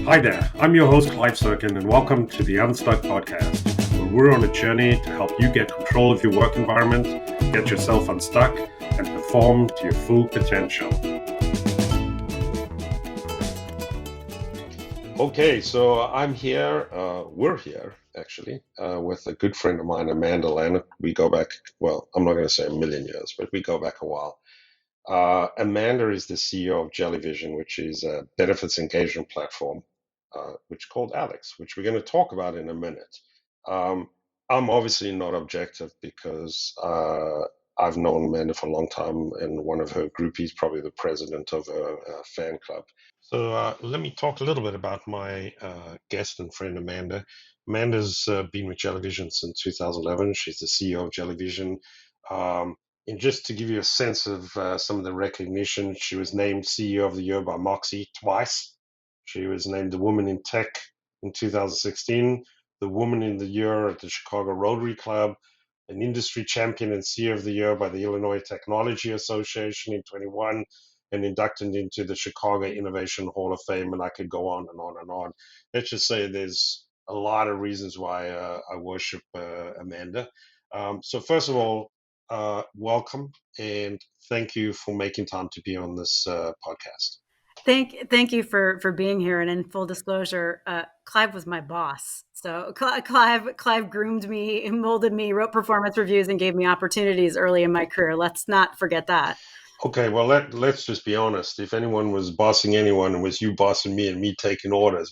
Hi there, I'm your host Clive Serkin, and welcome to the Unstuck podcast, where we're on a journey to help you get control of your work environment, get yourself unstuck, and perform to your full potential. Okay, so I'm here, we're here actually, with a good friend of mine, Amanda Lannert. We go back, well, I'm not going to say a million years, but we go back a while. Amanda is the CEO of JellyVision, which is a benefits engagement platform, which is called Alex, which we're going to talk about in a minute. I'm obviously not objective because I've known Amanda for a long time, and one of her groupies, probably the president of a fan club. So let me talk a little bit about my guest and friend, Amanda. Amanda's been with JellyVision since 2011. She's the CEO of JellyVision. And just to give you a sense of some of the recognition, she was named CEO of the Year by Moxie twice. She was named the Woman in Tech in 2016, the Woman in the Year at the Chicago Rotary Club, an industry champion and CEO of the Year by the Illinois Technology Association in 21, and inducted into the Chicago Innovation Hall of Fame, and I could go on and on and on. Let's just say there's a lot of reasons why I worship Amanda. So first of all, welcome, and thank you for making time to be on this podcast. Thank you for being here. And in full disclosure, Clive was my boss. So Clive groomed me, molded me, wrote performance reviews, and gave me opportunities early in my career. Let's not forget that. Okay, well, let's just be honest. If anyone was bossing anyone, it was you bossing me and me taking orders.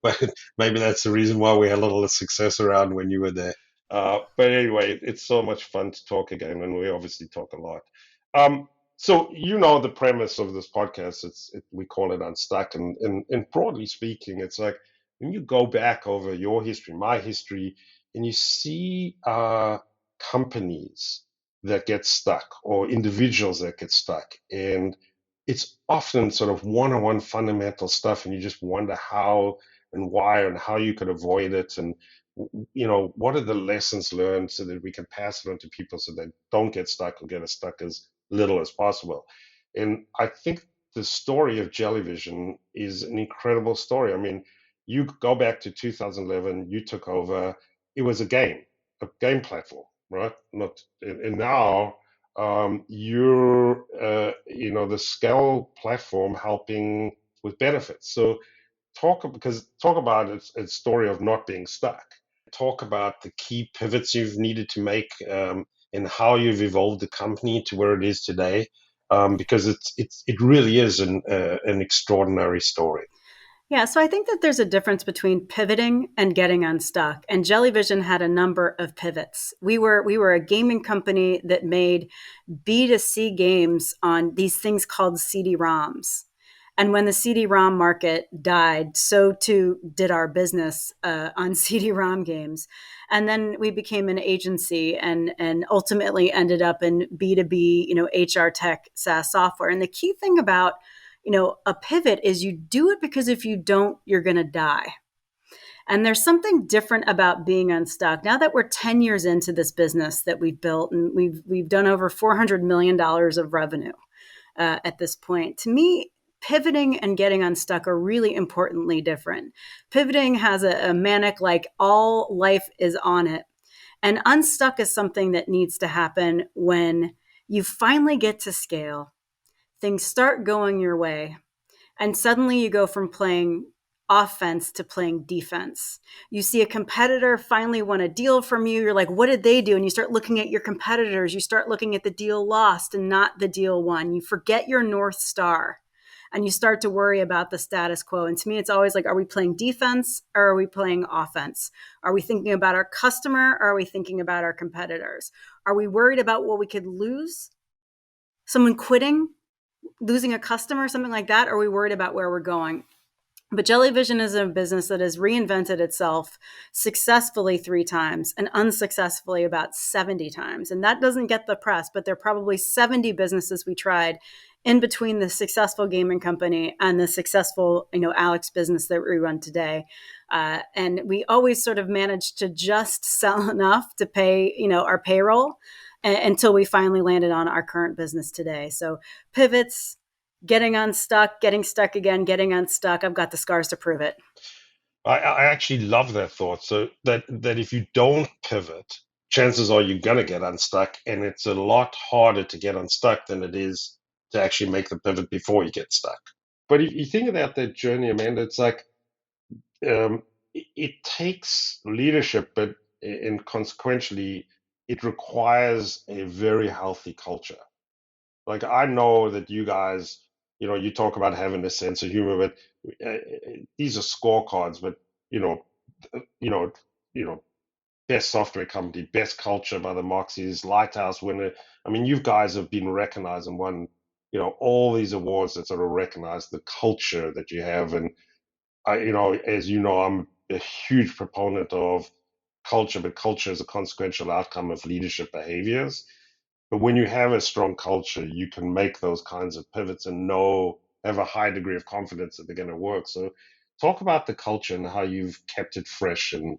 But maybe that's the reason why we had a little success around when you were there. But anyway, it's so much fun to talk again, and we obviously talk a lot. So you know the premise of this podcast. We call it Unstuck, and broadly speaking, it's like when you go back over your history, my history, and you see companies that get stuck or individuals that get stuck, and it's often sort of one-on-one fundamental stuff, and you just wonder how and why and how you could avoid it, and what are the lessons learned so that we can pass it on to people so they don't get stuck or get as stuck as little as possible. And I think the story of JellyVision is an incredible story. I mean, you go back to 2011, you took over, it was a game platform, right? Not, and now you're, the scale platform helping with benefits. So talk about its story of not being stuck. Talk about the key pivots you've needed to make, and how you've evolved the company to where it is today, because it really is an extraordinary story. Yeah, so I think that there's a difference between pivoting and getting unstuck. And JellyVision had a number of pivots. We were a gaming company that made B2C games on these things called CD-ROMs. And when the CD-ROM market died, so too did our business on CD-ROM games. And then we became an agency and ultimately ended up in B2B, HR tech SaaS software. And the key thing about a pivot is you do it because if you don't, you're going to die. And there's something different about being unstuck. Now that we're 10 years into this business that we've built, and we've done over $400 million of revenue at this point, to me, pivoting and getting unstuck are really importantly different. Pivoting has a manic, like all life is on it. And unstuck is something that needs to happen when you finally get to scale. Things start going your way, and suddenly you go from playing offense to playing defense. You see a competitor finally won a deal from you. You're like, what did they do? And you start looking at your competitors. You start looking at the deal lost and not the deal won. You forget your North Star and you start to worry about the status quo. And to me, it's always like, are we playing defense or are we playing offense? Are we thinking about our customer or are we thinking about our competitors? Are we worried about what we could lose? Someone quitting? Losing a customer, something like that? Or are we worried about where we're going? But JellyVision is a business that has reinvented itself successfully 3 times and unsuccessfully about 70 times. And that doesn't get the press, but there are probably 70 businesses we tried in between the successful gaming company and the successful, Alex business that we run today. And we always sort of managed to just sell enough to pay, our payroll until we finally landed on our current business today. So pivots, getting unstuck, getting stuck again, getting unstuck. I've got the scars to prove it. I actually love that thought. So that if you don't pivot, chances are you're gonna get unstuck, and it's a lot harder to get unstuck than it is to actually make the pivot before you get stuck. But if you think about that journey, Amanda, it's like it takes leadership, but and consequentially, it requires a very healthy culture. Like I know that you guys, you talk about having a sense of humor, but these are scorecards. But you know, you know, you know, best software company, best culture by the Moxies, Lighthouse winner. I mean, you guys have been recognized and won, all these awards that sort of recognize the culture that you have. And as you know, I'm a huge proponent of culture, but culture is a consequential outcome of leadership behaviors. But when you have a strong culture, you can make those kinds of pivots and have a high degree of confidence that they're going to work. So, talk about the culture and how you've kept it fresh and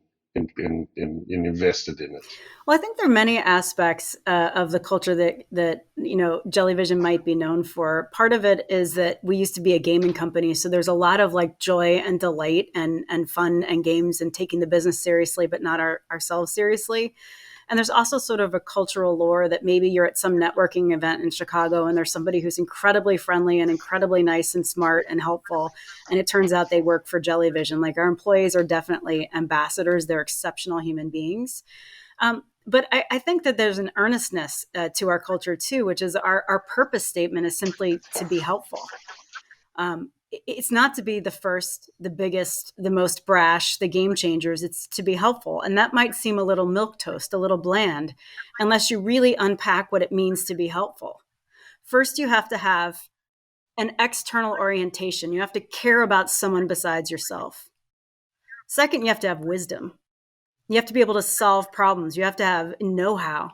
invested in it. Well, I think there are many aspects of the culture that JellyVision might be known for. Part of it is that we used to be a gaming company, so there's a lot of like joy and delight and fun and games and taking the business seriously, but not ourselves seriously. And there's also sort of a cultural lore that maybe you're at some networking event in Chicago and there's somebody who's incredibly friendly and incredibly nice and smart and helpful. And it turns out they work for JellyVision. Like our employees are definitely ambassadors. They're exceptional human beings. But I think that there's an earnestness to our culture too, which is our purpose statement is simply to be helpful. It's not to be the first, the biggest, the most brash, the game changers. It's to be helpful. And that might seem a little milquetoast, a little bland, unless you really unpack what it means to be helpful. First, you have to have an external orientation. You have to care about someone besides yourself. Second, you have to have wisdom. You have to be able to solve problems. You have to have know-how.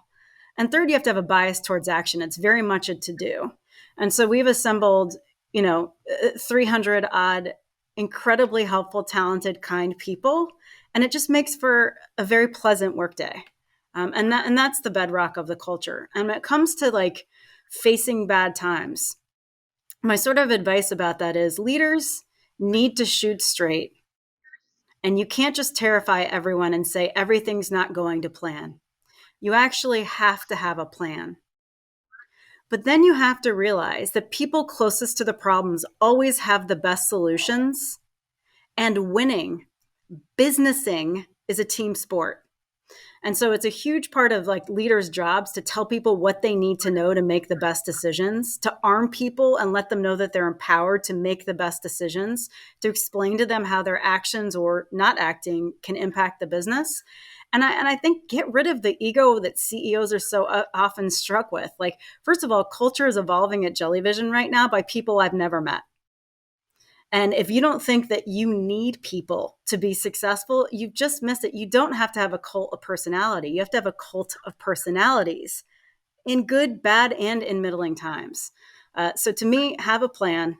And third, you have to have a bias towards action. It's very much a to-do. And so we've assembled 300 odd, incredibly helpful, talented, kind people. And it just makes for a very pleasant workday. And that's the bedrock of the culture. And when it comes to like facing bad times, my sort of advice about that is leaders need to shoot straight. And you can't just terrify everyone and say everything's not going to plan. You actually have to have a plan. But then you have to realize that people closest to the problems always have the best solutions. And winning, businessing is a team sport. And so it's a huge part of like leaders' jobs to tell people what they need to know to make the best decisions, to arm people and let them know that they're empowered to make the best decisions, to explain to them how their actions or not acting can impact the business. And I think get rid of the ego that CEOs are so often struck with. Like, first of all, culture is evolving at JellyVision right now by people I've never met. And if you don't think that you need people to be successful, you've just missed it. You don't have to have a cult of personality. You have to have a cult of personalities in good, bad, and in middling times. So to me, have a plan,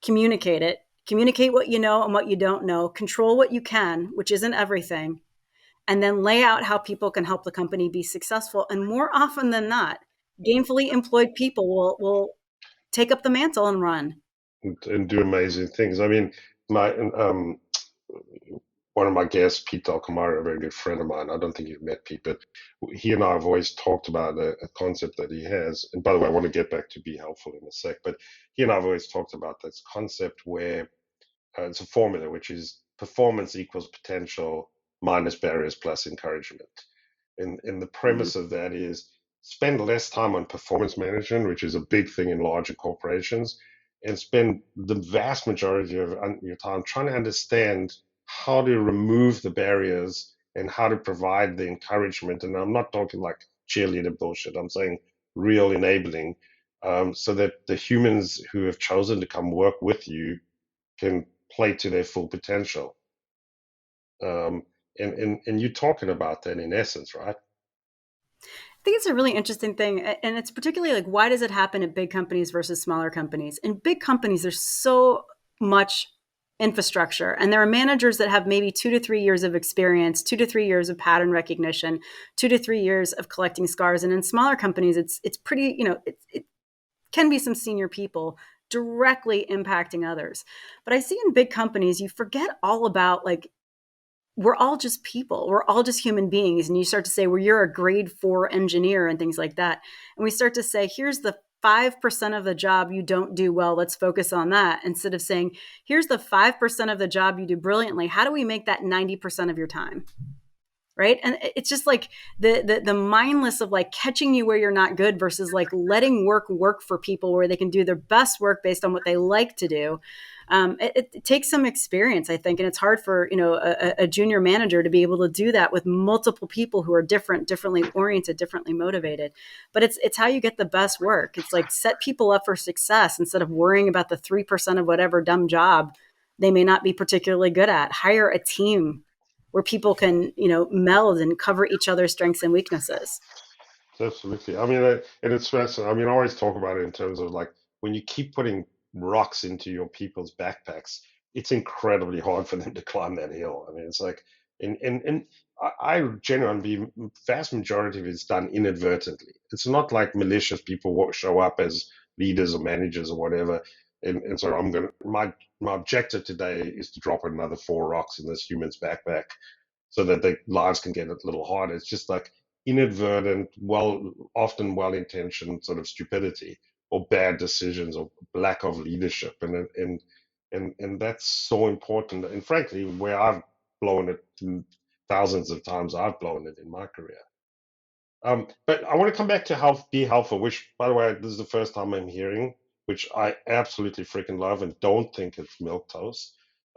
communicate it, communicate what you know and what you don't know, control what you can, which isn't everything, and then lay out how people can help the company be successful. And more often than not, gainfully employed people will take up the mantle and run. And do amazing things. I mean, my one of my guests, Pete Alcamara, a very good friend of mine. I don't think you've met Pete, but he and I have always talked about a concept that he has. And by the way, I want to get back to be helpful in a sec, but he and I have always talked about this concept where it's a formula, which is performance equals potential minus barriers plus encouragement. And the premise of that is spend less time on performance management, which is a big thing in larger corporations, and spend the vast majority of your time trying to understand how to remove the barriers and how to provide the encouragement. And I'm not talking like cheerleader bullshit. I'm saying real enabling, so that the humans who have chosen to come work with you can play to their full potential. And you're talking about that in essence, right? I think it's a really interesting thing. And it's particularly like, why does it happen at big companies versus smaller companies? In big companies, there's so much infrastructure. And there are managers that have maybe 2 to 3 years of experience, 2 to 3 years of pattern recognition, 2 to 3 years of collecting scars. And in smaller companies, it's pretty, it can be some senior people, directly impacting others. But I see in big companies, you forget all about like, we're all just people. We're all just human beings. And you start to say, well, you're a grade 4 engineer and things like that. And we start to say, here's the 5% of the job you don't do well. Let's focus on that. Instead of saying, here's the 5% of the job you do brilliantly. How do we make that 90% of your time? Right. And it's just like the mindless of like catching you where you're not good versus like letting work for people where they can do their best work based on what they like to do. It takes some experience, I think, and it's hard for a junior manager to be able to do that with multiple people who are differently oriented, differently motivated. But it's how you get the best work. It's like set people up for success instead of worrying about the 3% of whatever dumb job they may not be particularly good at. Hire a team where people can meld and cover each other's strengths and weaknesses. Absolutely. I mean, and it's fascinating. I mean, I always talk about it in terms of like when you keep putting rocks into your people's backpacks, it's incredibly hard for them to climb that hill. I mean, it's like, and I genuinely, vast majority of it's done inadvertently. It's not like malicious people show up as leaders or managers or whatever. And so my objective today is to drop another 4 rocks in this human's backpack so that their lives can get a little harder. It's just like inadvertent, often well-intentioned sort of stupidity or bad decisions or lack of leadership, and that's so important. And frankly, where I've blown it thousands of times, I've blown it in my career. But I want to come back to be helpful, which, by the way, this is the first time I'm hearing, which I absolutely freaking love and don't think it's milquetoast.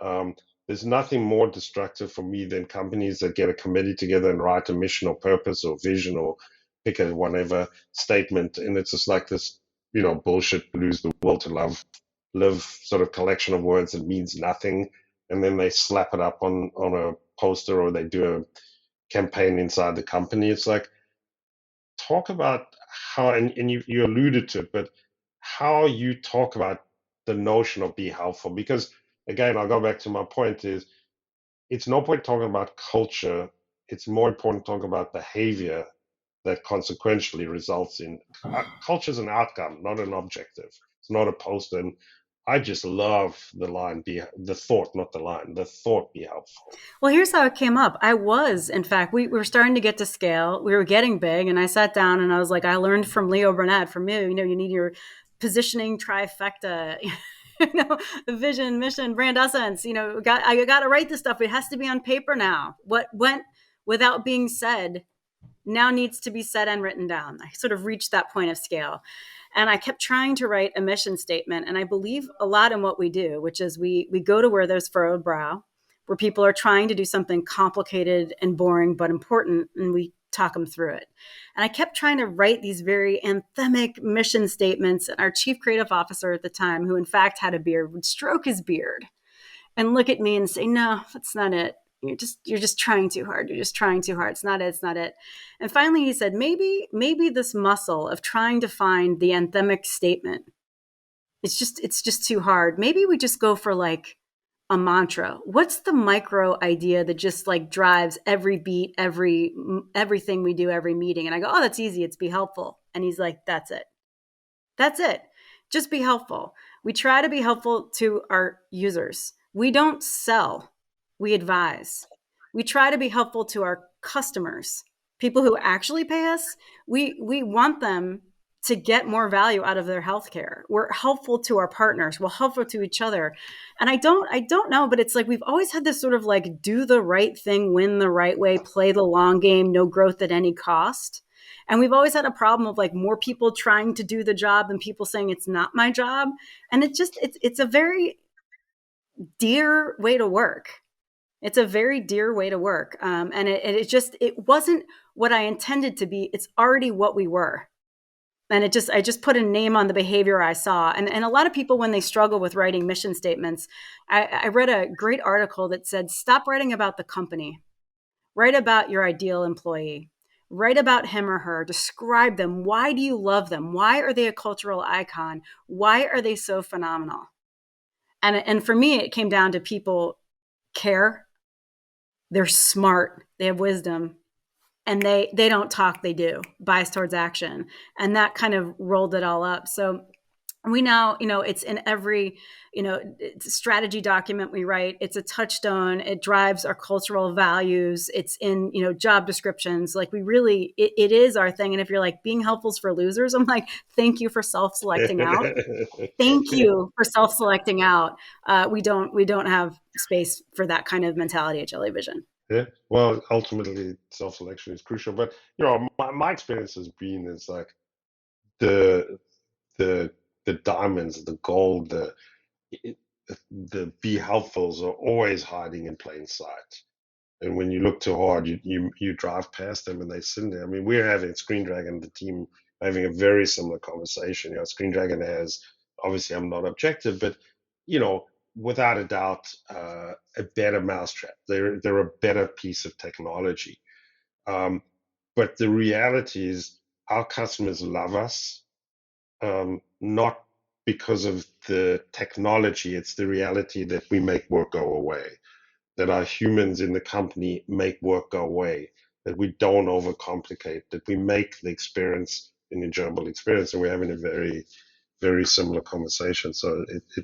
Um, there's nothing more destructive for me than companies that get a committee together and write a mission or purpose or vision or pick a whatever statement, and it's just like this, bullshit lose the will to live sort of collection of words that means nothing, and then they slap it up on a poster or they do a campaign inside the company. It's like, talk about how, and you alluded to it, but how you talk about the notion of be helpful. Because again, I'll go back to my point is it's no point talking about culture. It's more important talking about behavior that consequentially results in culture is an outcome, not an objective. It's not a post. And I just love the line, be the thought, not the line, the thought, be helpful. Well, here's how it came up. In fact, we were starting to get to scale. We were getting big, and I sat down and I was like, I learned from Leo Burnett, from you, you need your positioning trifecta, the vision, mission, brand essence, I got to write this stuff. It has to be on paper now. What went without being said now needs to be said and written down. I sort of reached that point of scale. And I kept trying to write a mission statement. And I believe a lot in what we do, which is we go to where there's furrowed brow, where people are trying to do something complicated and boring, but important, and we talk them through it. And I kept trying to write these very anthemic mission statements. And our chief creative officer at the time, who in fact had a beard, would stroke his beard and look at me and say, no, that's not it. You're just trying too hard. You're just trying too hard. It's not it. It's not it. And finally he said, maybe this muscle of trying to find the anthemic statement, it's just too hard. Maybe we just go for like a mantra. What's the micro idea that just like drives every beat, everything we do, every meeting? And I go, oh, that's easy. It's be helpful. And he's like, that's it. That's it. Just be helpful. We try to be helpful to our users. We don't sell. We advise. We try to be helpful to our customers, people who actually pay us. We want them to get more value out of their healthcare. We're helpful to our partners. We're helpful to each other. And I don't know, but it's like we've always had this sort of like do the right thing, win the right way, play the long game, no growth at any cost. And we've always had a problem of like more people trying to do the job than people saying it's not my job. And it's a very dear way to work. It's a very dear way to work. And it wasn't what I intended to be. It's already what we were. And I just put a name on the behavior I saw. And a lot of people, when they struggle with writing mission statements, I read a great article that said, stop writing about the company. Write about your ideal employee. Write about him or her. Describe them. Why do you love them? Why are they a cultural icon? Why are they so phenomenal? And for me, it came down to people care. They're smart. They have wisdom. And they don't talk, they do. Bias towards action. And that kind of rolled it all up. So We now, it's in every, strategy document we write. It's a touchstone. It drives our cultural values. It's in, job descriptions. Like we really, it is our thing. And if you're like being helpful is for losers, I'm like, thank you for self-selecting out. Thank you for self-selecting out. We don't have space for that kind of mentality at JellyVision. Yeah. Well, ultimately, self-selection is crucial. But my experience has been is like the the the diamonds, the gold, it- the be helpfuls are always hiding in plain sight. And when you look too hard, you drive past them and they sit there. I mean, we're having Screen Dragon, the team, having a very similar conversation. Screen Dragon has, obviously, I'm not objective, but without a doubt, a better mousetrap. They're a better piece of technology. Um, but the reality is, our customers love us, not because of the technology. It's the reality that we make work go away, that our humans in the company make work go away, that we don't overcomplicate, that we make the experience an enjoyable experience. And we're having a very, very similar conversation. So it's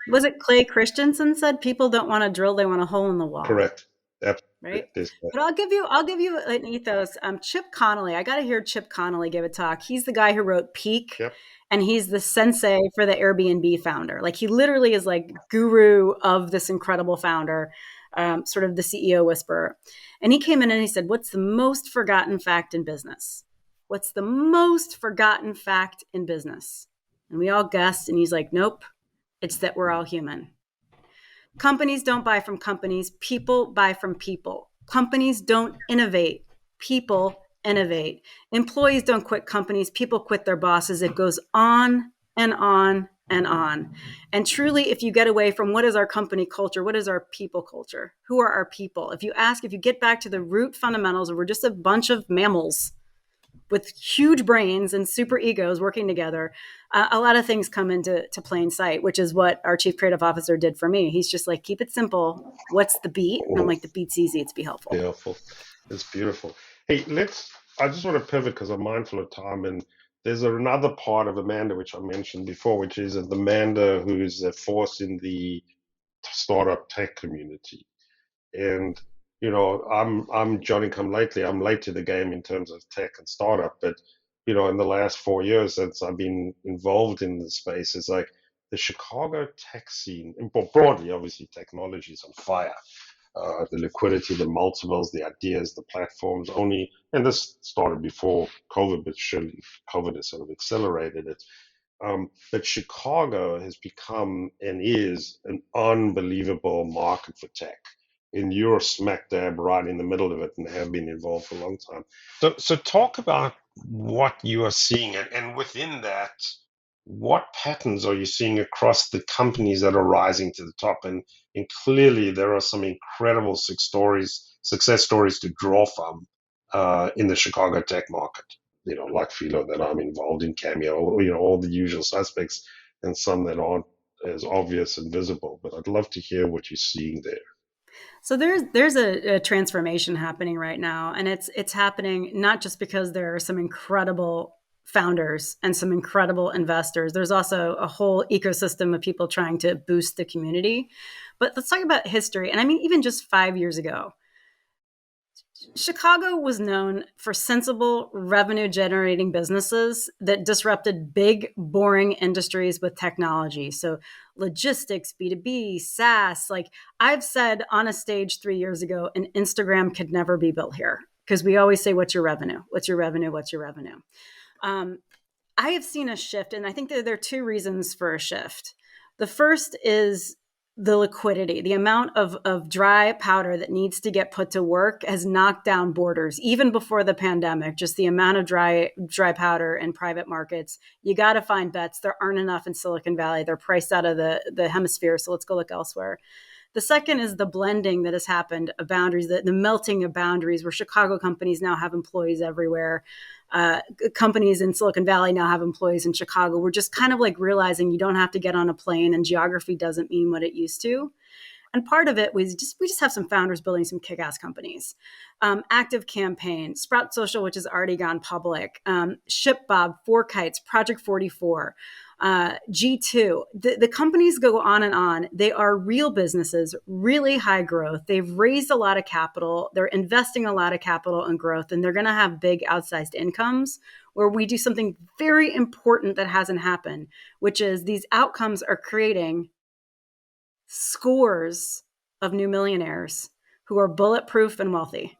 Was it Clay Christensen said people don't want to drill, they want a hole in the wall, correct. Absolutely. right? But I'll give you an ethos. Chip Connolly, I got to hear Chip Connolly give a talk. He's the guy who wrote Peak, Yep. and he's the sensei for the Airbnb founder. Like he literally is like guru of this incredible founder, sort of the CEO whisperer. And he came in and he said, "What's the most forgotten fact in business? What's the most forgotten fact in business?" And we all guessed, and he's like, "Nope, it's that we're all human." Companies don't buy from companies. People buy from people. Companies don't innovate. People innovate. Employees don't quit companies. People quit their bosses. It goes on and on and on. And truly, if you get away from what is our company culture, what is our people culture? Who are our people? If you get back to the root fundamentals, we're just a bunch of mammals with huge brains and super egos working together, a lot of things come into plain sight, which is what our chief creative officer did for me. He's just like, keep it simple. What's the beat? And I'm like, the beat's easy. It's be helpful. Beautiful. It's beautiful. Hey, I just want to pivot because I'm mindful of time. And there's another part of Amanda, which I mentioned before, which is Amanda, who's a force in the startup tech community. And I'm Johnny come lately. I'm late to the game in terms of tech and startup, but in the last 4 years since I've been involved in the space, it's like the Chicago tech scene, and broadly, obviously, technology is on fire. The liquidity, the multiples, the ideas, the platforms and this started before COVID, but surely COVID has sort of accelerated it. But Chicago has become and is an unbelievable market for tech. And you're smack dab right in the middle of it and have been involved for a long time. So talk about what you are seeing. And within that, what patterns are you seeing across the companies that are rising to the top? And clearly, there are some incredible success stories to draw from in the Chicago tech market. Like Philo that I'm involved in, Cameo, all the usual suspects, and some that aren't as obvious and visible. But I'd love to hear what you're seeing there. So there's a transformation happening right now, and it's happening not just because there are some incredible founders and some incredible investors. There's also a whole ecosystem of people trying to boost the community. But let's talk about history. And I mean, even just 5 years ago, Chicago was known for sensible revenue generating businesses that disrupted big, boring industries with technology. So, logistics, B2B, SaaS. Like I've said on a stage 3 years ago, an Instagram could never be built here because we always say, what's your revenue? What's your revenue? What's your revenue? I have seen a shift, and I think that there are two reasons for a shift. The first is the liquidity, the amount of dry powder that needs to get put to work has knocked down borders. Even before the pandemic, just the amount of dry powder in private markets, you got to find bets. There aren't enough in Silicon Valley. They're priced out of the hemisphere, so let's go look elsewhere. The second is the blending that has happened of boundaries, the melting of boundaries, where Chicago companies now have employees everywhere. Companies in Silicon Valley now have employees in Chicago. We're just kind of like realizing you don't have to get on a plane, and geography doesn't mean what it used to. And part of it was we just have some founders building some kick-ass companies. Active Campaign, Sprout Social, which has already gone public, ShipBob, Four Kites, Project 44. G2. The companies go on and on. They are real businesses, really high growth. They've raised a lot of capital. They're investing a lot of capital in growth, and they're going to have big outsized incomes where we do something very important that hasn't happened, which is these outcomes are creating scores of new millionaires who are bulletproof and wealthy.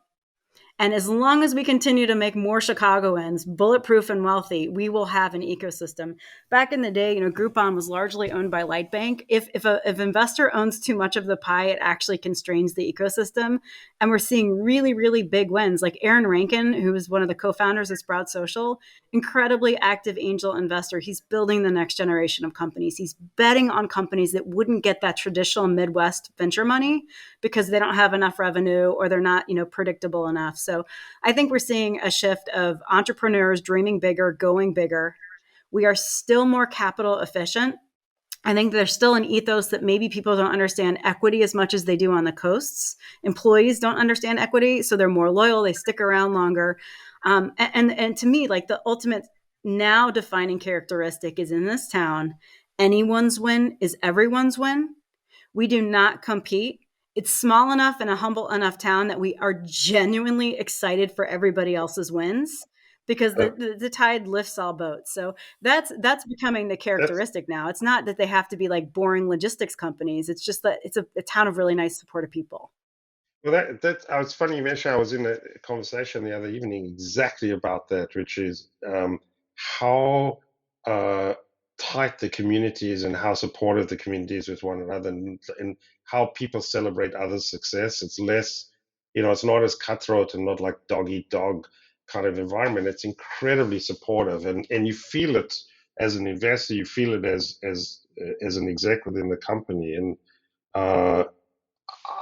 And as long as we continue to make more Chicagoans bulletproof and wealthy, we will have an ecosystem. Back in the day, Groupon was largely owned by Lightbank. If an investor owns too much of the pie, it actually constrains the ecosystem. And we're seeing really, really big wins. Like Aaron Rankin, who is one of the co-founders of Sprout Social, incredibly active angel investor. He's building the next generation of companies. He's betting on companies that wouldn't get that traditional Midwest venture money because they don't have enough revenue or they're not, predictable enough. So I think we're seeing a shift of entrepreneurs dreaming bigger, going bigger. We are still more capital efficient. I think there's still an ethos that maybe people don't understand equity as much as they do on the coasts. Employees don't understand equity, so they're more loyal. They stick around longer. And to me, like the ultimate now defining characteristic is in this town, anyone's win is everyone's win. We do not compete. It's small enough and a humble enough town that we are genuinely excited for everybody else's wins because the tide lifts all boats. So that's becoming the characteristic now. It's not that they have to be like boring logistics companies. It's just that it's a town of really nice, supportive people. Well, it's funny you mentioned. I was in a conversation the other evening exactly about that, which is how tight the community is and how supportive the community is with one another, and how people celebrate others' success. It's less, it's not as cutthroat and not like dog eat dog kind of environment. It's incredibly supportive, and you feel it as an investor. You feel it as an exec within the company, and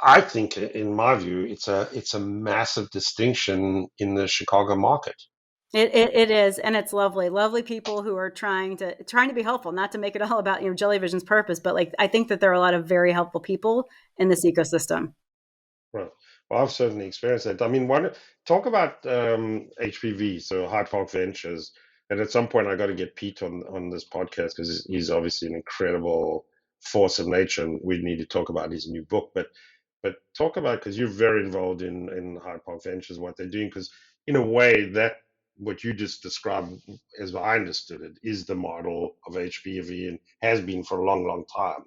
I think, in my view, it's a massive distinction in the Chicago market. It is, and it's lovely people who are trying to be helpful, not to make it all about JellyVision's purpose, but like I think that there are a lot of very helpful people in this ecosystem. Right. Well, I've certainly experienced that. I mean, talk about HPV, so Hyde Park Ventures, and at some point I got to get Pete on this podcast because he's obviously an incredible force of nature, and we need to talk about his new book. But talk about, because you're very involved in Hyde Park Ventures, what they're doing, because in a way that what you just described, as I understood it, is the model of HPV and has been for a long time.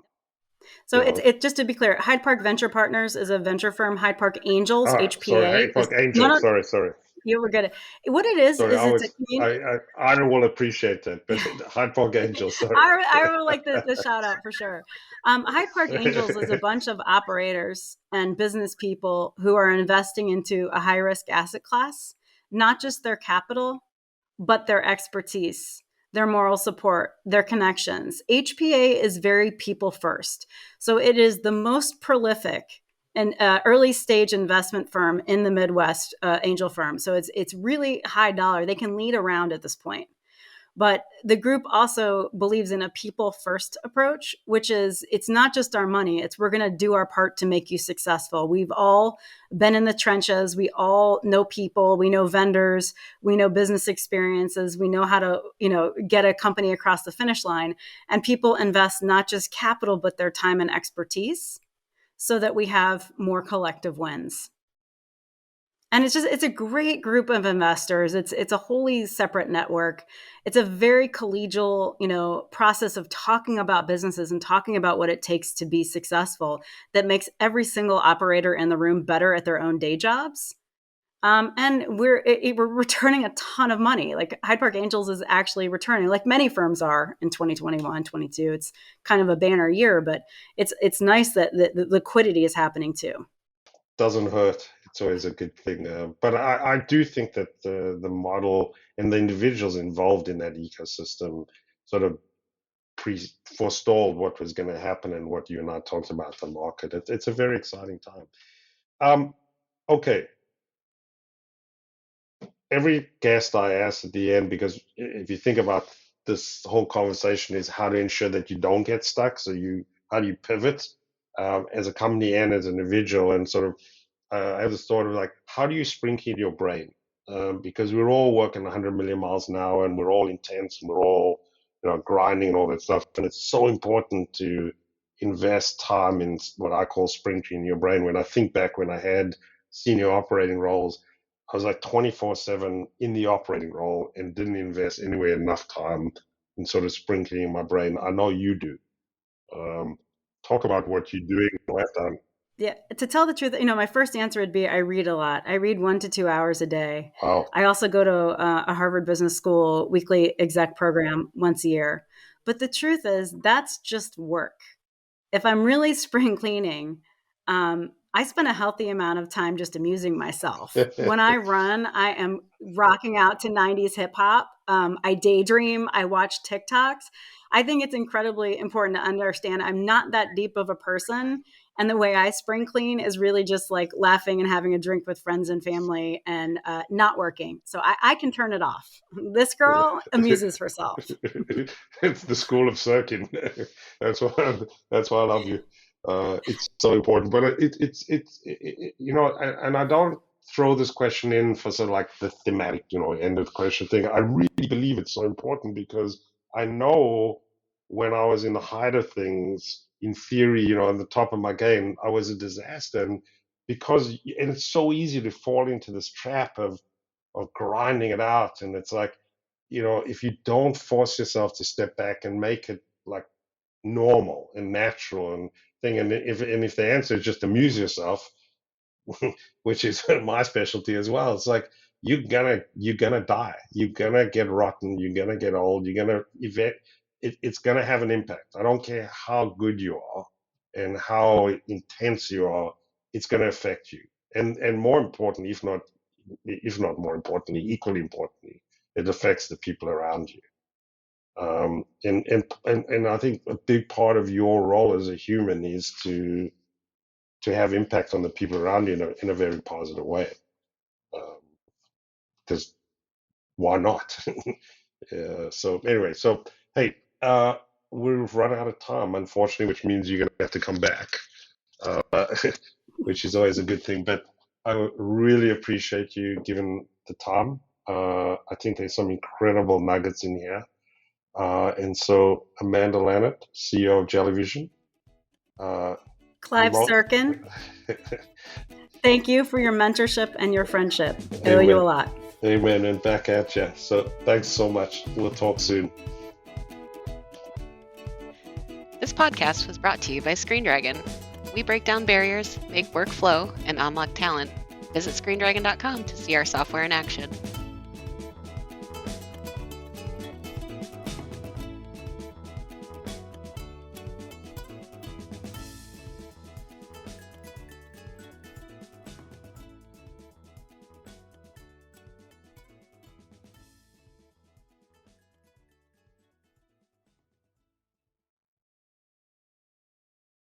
So it's just to be clear, Hyde Park Venture Partners is a venture firm. Hyde Park Angels, Sorry, HPA, Hyde Park is Angels. Sorry. You were good. What it is Sorry, it's a community. I will appreciate that, but Hyde Park Angels. Sorry, I would like the shout out for sure. Hyde Park Angels is a bunch of operators and business people who are investing into a high risk asset class, not just their capital, but their expertise, their moral support, their connections. HPA is very people first. So it is the most prolific and early stage investment firm in the Midwest, angel firm. So it's really high dollar. They can lead around at this point. But the group also believes in a people first approach, which is it's not just our money. It's we're going to do our part to make you successful. We've all been in the trenches. We all know people. We know vendors. We know business experiences. We know how to, get a company across the finish line. And people invest not just capital, but their time and expertise so that we have more collective wins. And it's a great group of investors. It's a wholly separate network. It's a very collegial, process of talking about businesses and talking about what it takes to be successful that makes every single operator in the room better at their own day jobs. And we're returning a ton of money. Like Hyde Park Angels is actually returning, like many firms are in 2021, 22. It's kind of a banner year, but it's nice that the liquidity is happening too. Doesn't hurt. It's always a good thing. But I do think that the model and the individuals involved in that ecosystem sort of forestalled what was going to happen and what you and I talked about the market. It's a very exciting time. Okay. Every guest I ask at the end, because if you think about this whole conversation, is how to ensure that you don't get stuck. So how do you pivot as a company and as an individual, and sort of I have this thought of like, how do you spring heat your brain? Because we're all working 100 million miles an hour, and we're all intense, and we're all grinding and all that stuff. And it's so important to invest time in what I call spring cleaning your brain. When I think back when I had senior operating roles, I was like 24/7 in the operating role and didn't invest anywhere enough time in sort of spring cleaning my brain. I know you do. Talk about what you're doing and have done. Yeah, to tell the truth, my first answer would be I read a lot. I read 1 to 2 hours a day. Wow. I also go to a Harvard Business School weekly exec program once a year. But the truth is, that's just work. If I'm really spring cleaning, I spend a healthy amount of time just amusing myself. When I run, I am rocking out to 90s hip hop. I daydream. I watch TikToks. I think it's incredibly important to understand I'm not that deep of a person. And the way I spring clean is really just like laughing and having a drink with friends and family and not working. So I can turn it off. This girl amuses herself. It's the school of circuit. That's why I love you. It's so important, but and I don't throw this question in for sort of like the thematic, end of the question thing. I really believe it's so important because I know when I was in the height of things, in theory, on the top of my game, I was a disaster, and it's so easy to fall into this trap of grinding it out, and it's like, if you don't force yourself to step back and make it like normal and natural and thing, and if the answer is just amuse yourself, which is my specialty as well, it's like you're gonna die, you're gonna get rotten, you're gonna get old, it's gonna have an impact. I don't care how good you are and how intense you are, it's gonna affect you. And more importantly, if not more importantly, equally importantly, it affects the people around you. And I think a big part of your role as a human is to have impact on the people around you in a very positive way. Because why not? So anyway, hey, we've run out of time, unfortunately, which means you're going to have to come back, which is always a good thing. But I really appreciate you giving the time. I think there's some incredible nuggets in here. And so Amanda Lannert, CEO of JellyVision. Clive Sirkin, thank you for your mentorship and your friendship. I owe you a lot. Amen, and back at you. So thanks so much. We'll talk soon. This podcast was brought to you by Screen Dragon. We break down barriers, make work flow, and unlock talent. Visit ScreenDragon.com to see our software in action.